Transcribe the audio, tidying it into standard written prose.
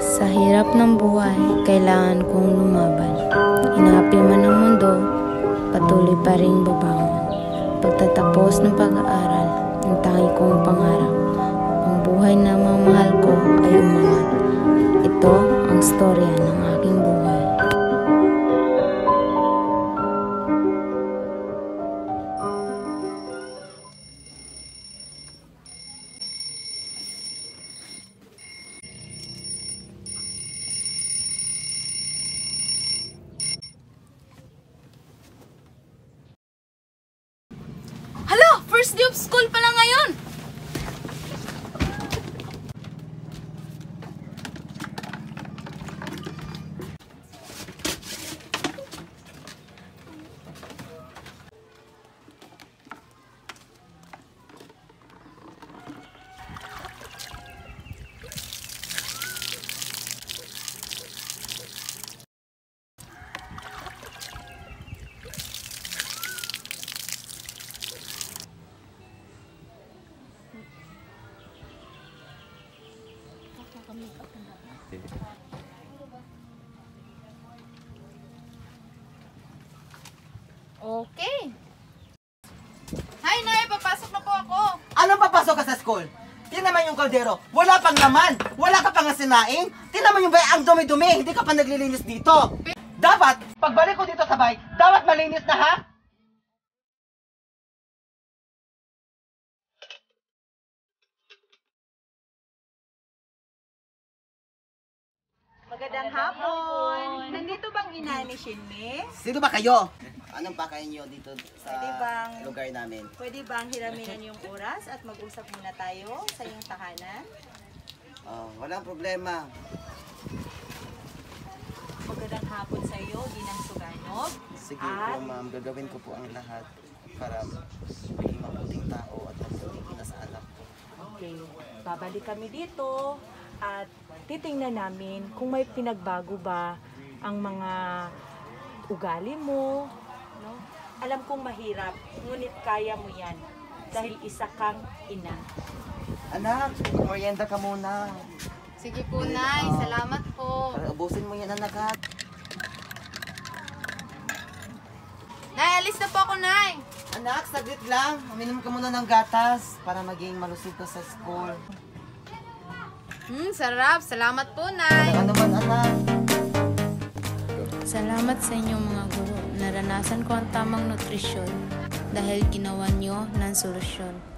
Sa hirap ng buhay, kailangan kong lumaban. Hinapil man ang mundo, patuloy pa rin babangon. Pagtatapos ng pag-aaral, ang tangi kong pangarap, ang buhay na mga mahal ko ay umangat. Ito ang storya ng aking buhay. Hala! First day of school pala ngayon! Okay. Hi, Nay! Papasok na po ako! Anong papasok ka sa school? Tingnan naman yung kaldero. Wala pang laman. Wala ka pang sinaing. Tingnan naman yung bayang dumi-dumi. Hindi ka pa naglilinis dito. Dapat, pagbalik ko dito sa bahay, dapat malinis na, ha? Magandang hapon. Nandito bang ina ni Shinmi? Sino ba kayo? Anong pakain nyo dito sa Pwede bang- lugar namin? Pwede bang hiraminan yung oras at mag-usap muna tayo sa iyong tahanan? Oh, walang problema. Magandang hapon sa iyo, Ginang Suganog. Sige po, ma'am. Gagawin ko po ang lahat para maging mabuting tao at mabuting ina sa anak ko. Okay, babalik kami dito at titingnan namin kung may pinagbago ba ang mga ugali mo, no? Alam kong mahirap, ngunit kaya mo yan dahil isa kang ina. Anak, mag-merienda ka muna. Sige po, Nay. Salamat po. Para ubusin mo yan, anak, ha? Nay, alis na po ako, Nay. Anak, saglit lang. Uminom ka muna ng gatas para maging malusog ka sa school. Sarap. Salamat po, Nay. Ano naman, anak? Salamat sa inyong mga guro. Naranasan ko ang tamang nutrisyon dahil ginawa nyo ng solusyon.